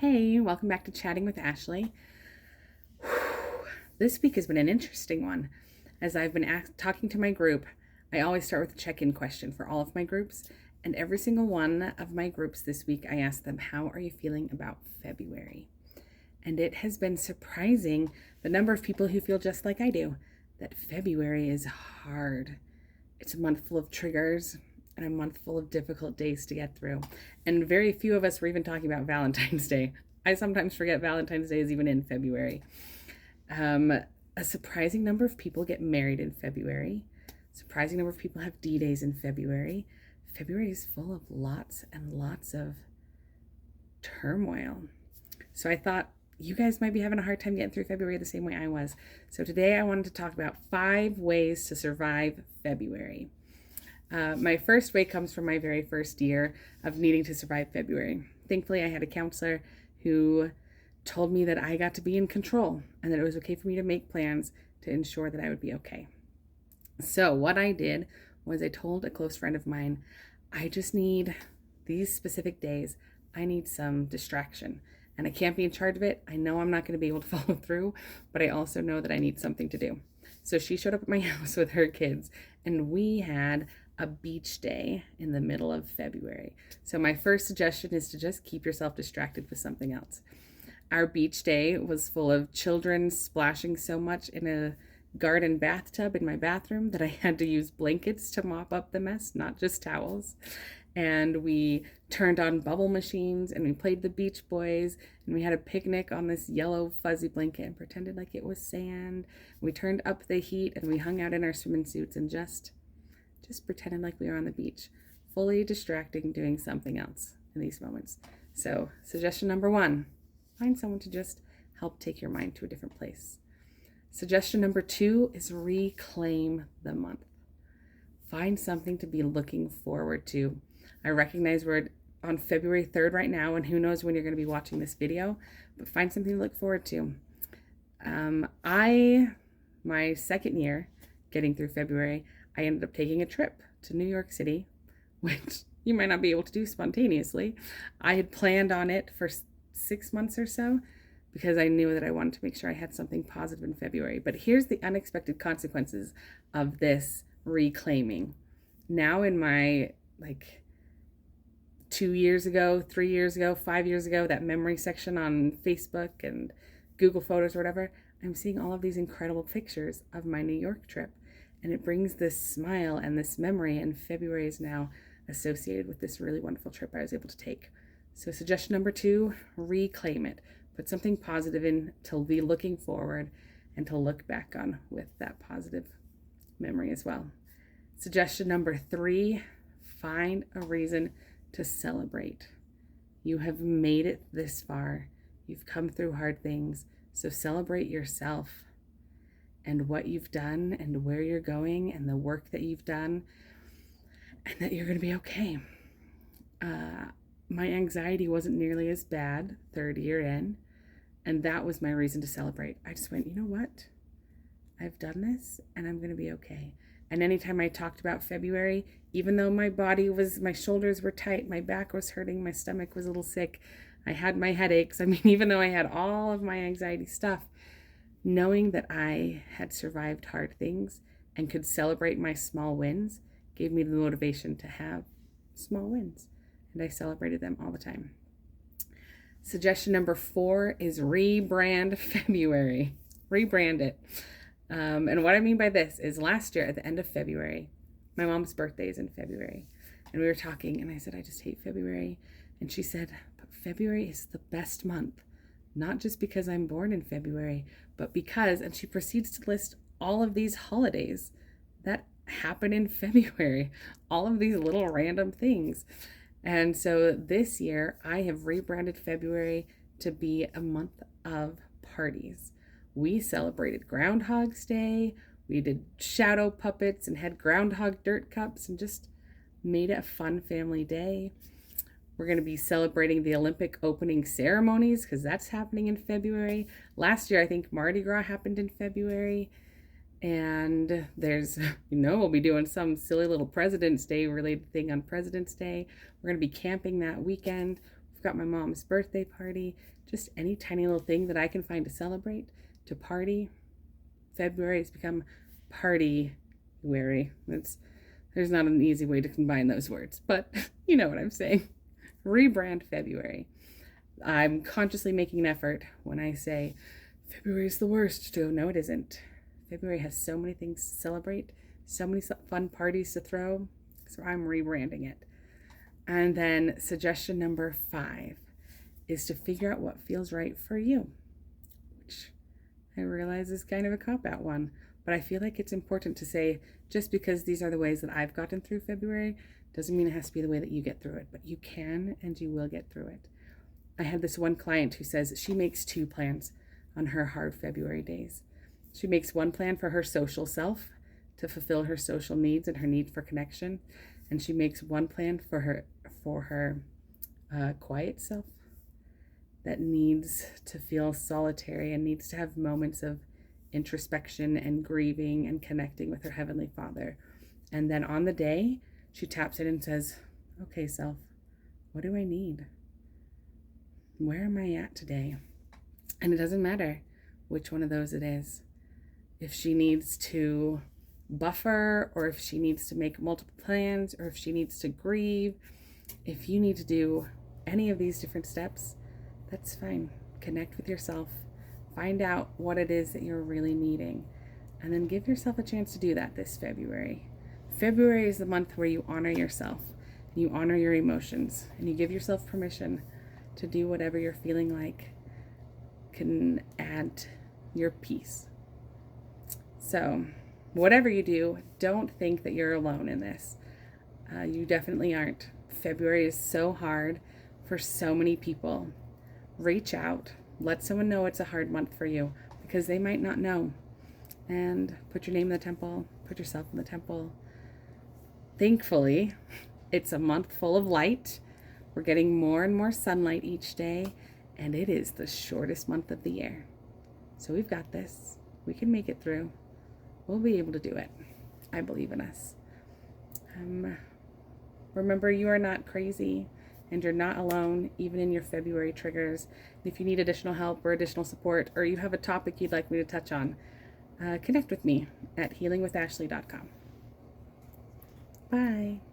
Hey, welcome back to Chatting with Ashley. This week has been an interesting one. As I've been talking to my group, I always start with a check-in question for all of my groups, and every single one of my groups this week, I ask them, how are you feeling about February? And it has been surprising the number of people who feel just like I do, that February is hard. It's a month full of triggers and a month full of difficult days to get through. And very few of us were even talking about Valentine's Day. I sometimes forget Valentine's Day is even in February. A surprising number of people get married in February. Surprising number of people have D-Days in February. February is full of lots and lots of turmoil. So I thought you guys might be having a hard time getting through February the same way I was. So today I wanted to talk about 5 ways to survive February. My first way comes from my very first year of needing to survive February. Thankfully, I had a counselor who told me that I got to be in control and that it was okay for me to make plans to ensure that I would be okay. So what I did was I told a close friend of mine, I just need these specific days. I need some distraction and I can't be in charge of it. I know I'm not going to be able to follow through, but I also know that I need something to do. So she showed up at my house with her kids and we had a beach day in the middle of February. So my first suggestion is to just keep yourself distracted with something else. Our beach day was full of children splashing so much in a garden bathtub in my bathroom that I had to use blankets to mop up the mess, not just towels. And we turned on bubble machines and we played the Beach Boys and we had a picnic on this yellow fuzzy blanket and pretended like it was sand. We turned up the heat and we hung out in our swimming suits and just pretended like we were on the beach, fully distracting, doing something else in these moments. So suggestion number 1, find someone to just help take your mind to a different place. Suggestion number 2 is reclaim the month. Find something to be looking forward to. I recognize we're on February 3rd right now, and who knows when you're going to be watching this video, but find something to look forward to. My second year getting through February, I ended up taking a trip to New York City, which you might not be able to do spontaneously. I had planned on it for 6 months or so because I knew that I wanted to make sure I had something positive in February. But here's the unexpected consequences of this reclaiming. Now in my 2 years ago, 3 years ago, 5 years ago, that memory section on Facebook and Google Photos or whatever, I'm seeing all of these incredible pictures of my New York trip. And it brings this smile and this memory, and February is now associated with this really wonderful trip I was able to take. So suggestion number 2, reclaim it. Put something positive in to be looking forward and to look back on with that positive memory as well. Suggestion number 3, find a reason to celebrate. You have made it this far. You've come through hard things, so celebrate yourself and what you've done and where you're going and the work that you've done and that you're going to be okay. My anxiety wasn't nearly as bad 3rd year in, and that was my reason to celebrate. I just went, you know what? I've done this and I'm going to be okay. And anytime I talked about February, even though my shoulders were tight, my back was hurting, my stomach was a little sick, I had my headaches. I mean, even though I had all of my anxiety stuff, knowing that I had survived hard things and could celebrate my small wins gave me the motivation to have small wins. And I celebrated them all the time. Suggestion number 4 is rebrand February. Rebrand it. And what I mean by this is last year at the end of February, my mom's birthday is in February. And we were talking and I said, I just hate February. And she said, but February is the best month. Not just because I'm born in February, but because, and she proceeds to list all of these holidays that happen in February, all of these little random things. And so this year I have rebranded February to be a month of parties. We celebrated Groundhog's Day. We did shadow puppets and had groundhog dirt cups and just made it a fun family day. We're going to be celebrating the Olympic opening ceremonies because that's happening in February. Last year, I think Mardi Gras happened in February. And we'll be doing some silly little President's Day related thing on President's Day. We're going to be camping that weekend. We've I've got my mom's birthday party, just any tiny little thing that I can find to celebrate, to party. February has become party-wary. There's not an easy way to combine those words, but you know what I'm saying. Rebrand February. I'm consciously making an effort when I say February is the worst to go, no, it isn't. February has so many things to celebrate, so many fun parties to throw, so I'm rebranding it. And then suggestion number 5 is to figure out what feels right for you, which I realize is kind of a cop-out one, but I feel like it's important to say, just because these are the ways that I've gotten through February doesn't mean it has to be the way that you get through it, but you can and you will get through it. I had this one client who says she makes 2 plans on her hard February days. She makes one plan for her social self to fulfill her social needs and her need for connection, and she makes one plan for her quiet self that needs to feel solitary and needs to have moments of introspection and grieving and connecting with her Heavenly Father. And then on the day, she taps in and says, okay, self, what do I need? Where am I at today? And it doesn't matter which one of those it is. If she needs to buffer, or if she needs to make multiple plans, or if she needs to grieve, if you need to do any of these different steps, that's fine. Connect with yourself. Find out what it is that you're really needing, and then give yourself a chance to do that this February. February is the month where you honor yourself, and you honor your emotions, and you give yourself permission to do whatever you're feeling like can add your peace. So whatever you do, don't think that you're alone in this. You definitely aren't. February is so hard for so many people. Reach out. Let someone know it's a hard month for you, because they might not know. And put your name in the temple. Put yourself in the temple. Thankfully, it's a month full of light. We're getting more and more sunlight each day, and it is the shortest month of the year. So we've got this. We can make it through. We'll be able to do it. I believe in us. Remember, you are not crazy, and you're not alone, even in your February triggers. If you need additional help or additional support, or you have a topic you'd like me to touch on, connect with me at healingwithashley.com. Bye.